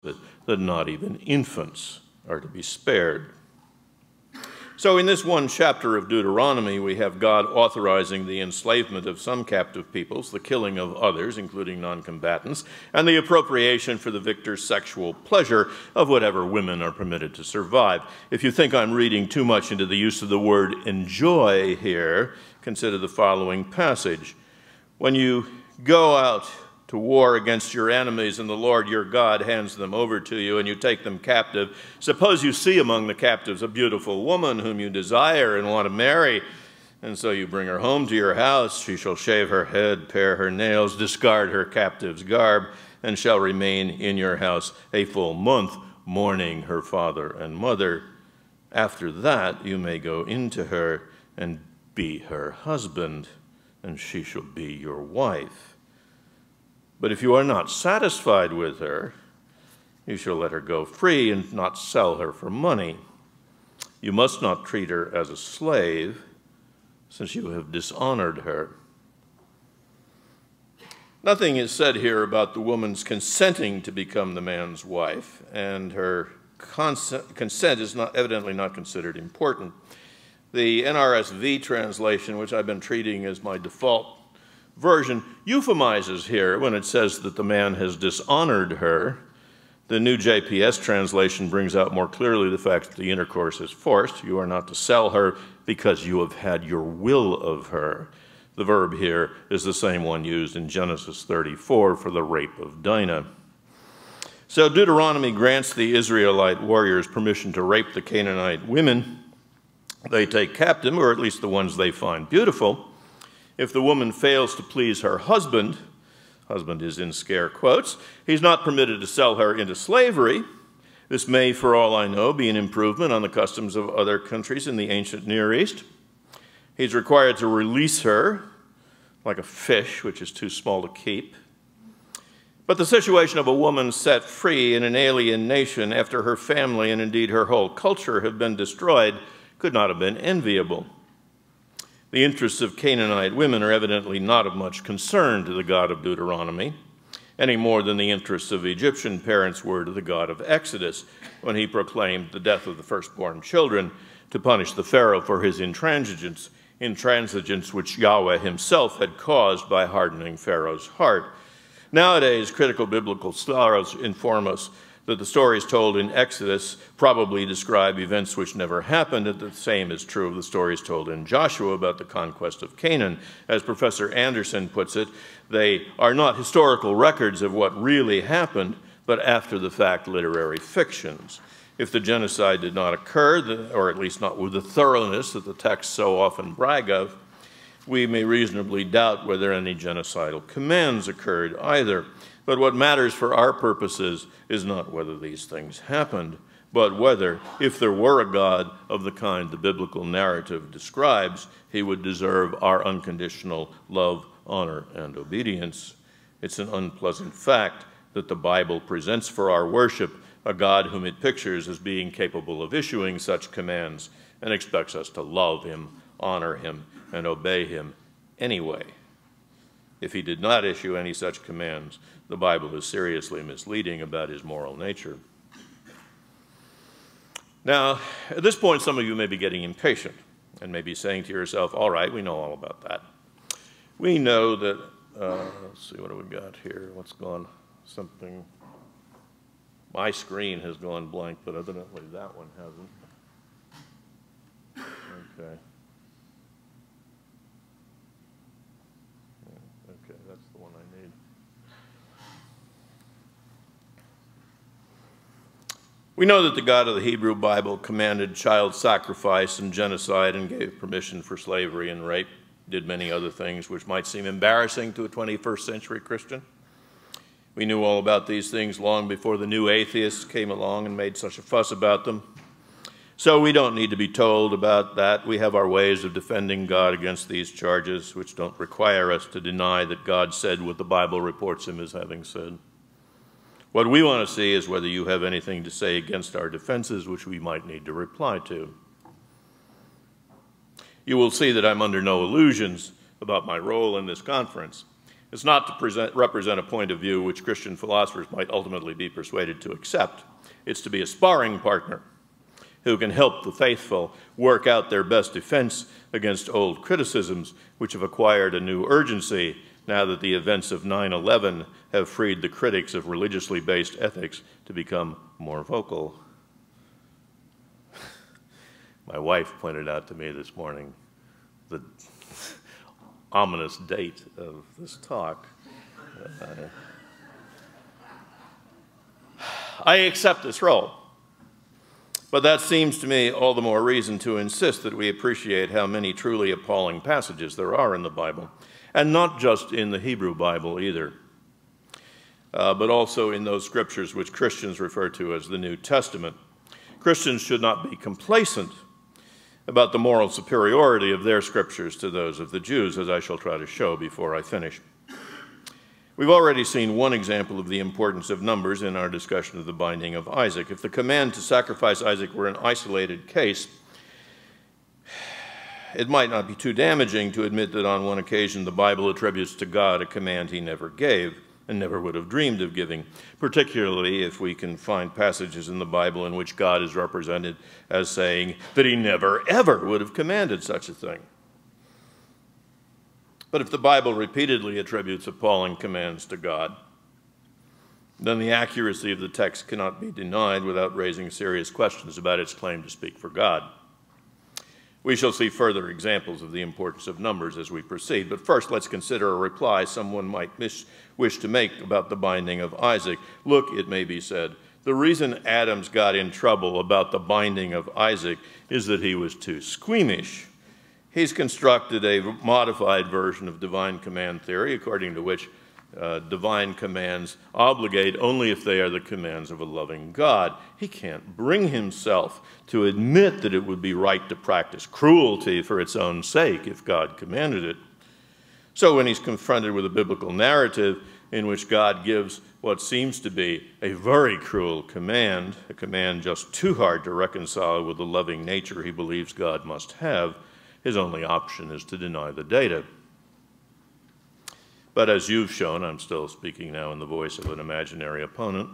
that not even infants are to be spared. So in this one chapter of Deuteronomy, we have God authorizing the enslavement of some captive peoples, the killing of others, including non-combatants, and the appropriation for the victor's sexual pleasure of whatever women are permitted to survive. If you think I'm reading too much into the use of the word enjoy here, consider the following passage. When you go out to war against your enemies, and the Lord your God hands them over to you, and you take them captive. Suppose you see among the captives a beautiful woman whom you desire and want to marry, and so you bring her home to your house. She shall shave her head, pare her nails, discard her captive's garb, and shall remain in your house a full month, mourning her father and mother. After that you may go into her and be her husband, and she shall be your wife. But if you are not satisfied with her, you shall let her go free and not sell her for money. You must not treat her as a slave, since you have dishonored her. Nothing is said here about the woman's consenting to become the man's wife, and her consent is evidently not considered important. The NRSV translation, which I've been treating as my default version, euphemizes here when it says that the man has dishonored her. The New JPS translation brings out more clearly the fact that the intercourse is forced. You are not to sell her because you have had your will of her. The verb here is the same one used in Genesis 34 for the rape of Dinah. So Deuteronomy grants the Israelite warriors permission to rape the Canaanite women they take captive, or at least the ones they find beautiful. If the woman fails to please her husband is in scare quotes, he's not permitted to sell her into slavery. This may, for all I know, be an improvement on the customs of other countries in the ancient Near East. He's required to release her, like a fish, which is too small to keep. But the situation of a woman set free in an alien nation after her family and indeed her whole culture have been destroyed could not have been enviable. The interests of Canaanite women are evidently not of much concern to the God of Deuteronomy, any more than the interests of Egyptian parents were to the God of Exodus when he proclaimed the death of the firstborn children to punish the Pharaoh for his intransigence which Yahweh himself had caused by hardening Pharaoh's heart. Nowadays, critical biblical scholars inform us that the stories told in Exodus probably describe events which never happened, and the same is true of the stories told in Joshua about the conquest of Canaan. As Professor Anderson puts it, they are not historical records of what really happened, but after-the-fact literary fictions. If the genocide did not occur, or at least not with the thoroughness that the texts so often brag of, we may reasonably doubt whether any genocidal commands occurred either. But what matters for our purposes is not whether these things happened, but whether, if there were a God of the kind the biblical narrative describes, he would deserve our unconditional love, honor, and obedience. It's an unpleasant fact that the Bible presents for our worship a God whom it pictures as being capable of issuing such commands and expects us to love him, honor him, and obey him anyway. If he did not issue any such commands, the Bible is seriously misleading about his moral nature. Now, at this point, some of you may be getting impatient and may be saying to yourself, all right, we know all about that. We know that, let's see, what do we got here? What's gone? Something, my screen has gone blank, but evidently that one hasn't. Okay. Okay, that's the one I need. We know that the God of the Hebrew Bible commanded child sacrifice and genocide and gave permission for slavery and rape, did many other things which might seem embarrassing to a 21st century Christian. We knew all about these things long before the new atheists came along and made such a fuss about them. So we don't need to be told about that. We have our ways of defending God against these charges, which don't require us to deny that God said what the Bible reports him as having said. What we want to see is whether you have anything to say against our defenses, which we might need to reply to. You will see that I'm under no illusions about my role in this conference. It's not to represent a point of view which Christian philosophers might ultimately be persuaded to accept. It's to be a sparring partner who can help the faithful work out their best defense against old criticisms which have acquired a new urgency now that the events of 9/11 have freed the critics of religiously based ethics to become more vocal. My wife pointed out to me this morning the ominous date of this talk. I accept this role, but that seems to me all the more reason to insist that we appreciate how many truly appalling passages there are in the Bible, and not just in the Hebrew Bible either, but also in those scriptures which Christians refer to as the New Testament. Christians should not be complacent about the moral superiority of their scriptures to those of the Jews, as I shall try to show before I finish. We've already seen one example of the importance of numbers in our discussion of the binding of Isaac. If the command to sacrifice Isaac were an isolated case, it might not be too damaging to admit that on one occasion the Bible attributes to God a command he never gave and never would have dreamed of giving, particularly if we can find passages in the Bible in which God is represented as saying that he never, ever would have commanded such a thing. But if the Bible repeatedly attributes appalling commands to God, then the accuracy of the text cannot be denied without raising serious questions about its claim to speak for God. We shall see further examples of the importance of numbers as we proceed, but first let's consider a reply someone might wish to make about the binding of Isaac. Look, it may be said, the reason Adams got in trouble about the binding of Isaac is that he was too squeamish. He's constructed a modified version of divine command theory, according to which divine commands obligate only if they are the commands of a loving God. He can't bring himself to admit that it would be right to practice cruelty for its own sake if God commanded it. So when he's confronted with a biblical narrative in which God gives what seems to be a very cruel command, a command just too hard to reconcile with the loving nature he believes God must have, his only option is to deny the data. But as you've shown, I'm still speaking now in the voice of an imaginary opponent,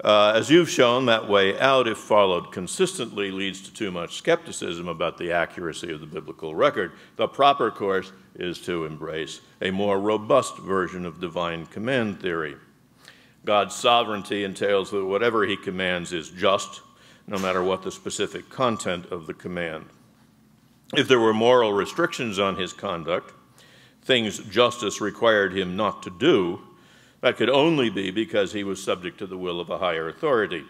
as you've shown, that way out, if followed consistently, leads to too much skepticism about the accuracy of the biblical record. The proper course is to embrace a more robust version of divine command theory. God's sovereignty entails that whatever he commands is just, no matter what the specific content of the command. If there were moral restrictions on his conduct, things justice required him not to do, that could only be because he was subject to the will of a higher authority.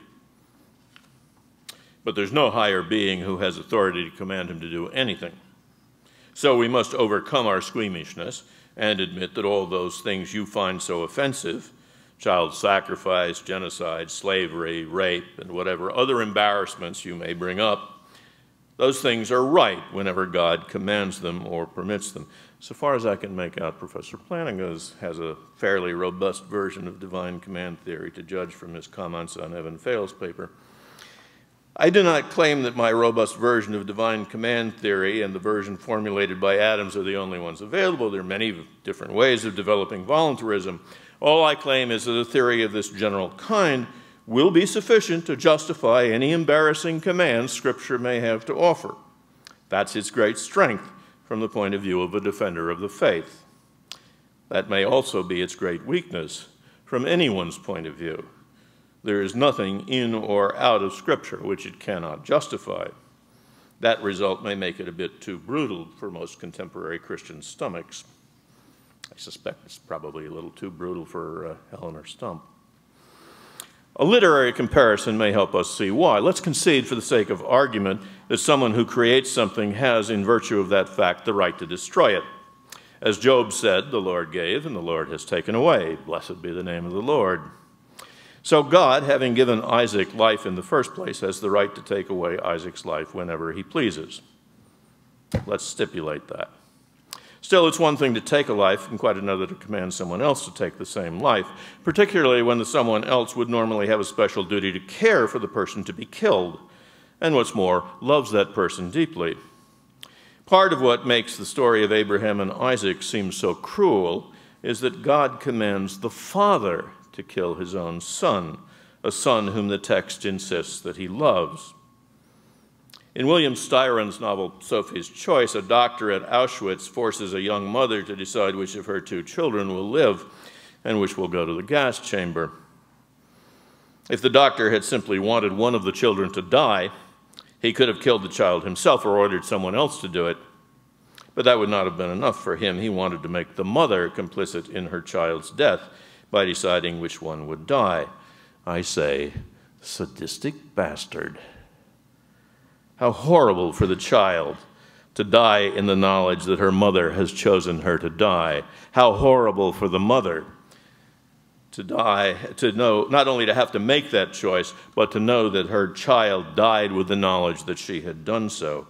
But there's no higher being who has authority to command him to do anything. So we must overcome our squeamishness and admit that all those things you find so offensive, child sacrifice, genocide, slavery, rape, and whatever other embarrassments you may bring up, those things are right whenever God commands them or permits them. So far as I can make out, Professor Flanagan has a fairly robust version of divine command theory to judge from his comments on Evan Fales' paper. I do not claim that my robust version of divine command theory and the version formulated by Adams are the only ones available. There are many different ways of developing voluntarism. All I claim is that a theory of this general kind will be sufficient to justify any embarrassing commands Scripture may have to offer. That's its great strength from the point of view of a defender of the faith. That may also be its great weakness from anyone's point of view. There is nothing in or out of Scripture which it cannot justify. That result may make it a bit too brutal for most contemporary Christian stomachs. I suspect it's probably a little too brutal for Eleanor Stump. A literary comparison may help us see why. Let's concede for the sake of argument that someone who creates something has, in virtue of that fact, the right to destroy it. As Job said, the Lord gave and the Lord has taken away. Blessed be the name of the Lord. So God, having given Isaac life in the first place, has the right to take away Isaac's life whenever he pleases. Let's stipulate that. Still, it's one thing to take a life and quite another to command someone else to take the same life, particularly when the someone else would normally have a special duty to care for the person to be killed, and what's more, loves that person deeply. Part of what makes the story of Abraham and Isaac seem so cruel is that God commands the father to kill his own son, a son whom the text insists that he loves. In William Styron's novel Sophie's Choice, a doctor at Auschwitz forces a young mother to decide which of her two children will live and which will go to the gas chamber. If the doctor had simply wanted one of the children to die, he could have killed the child himself or ordered someone else to do it. But that would not have been enough for him. He wanted to make the mother complicit in her child's death by deciding which one would die. I say, sadistic bastard. How horrible for the child to die in the knowledge that her mother has chosen her to die. How horrible for the mother to die, to know, not only to have to make that choice, but to know that her child died with the knowledge that she had done so.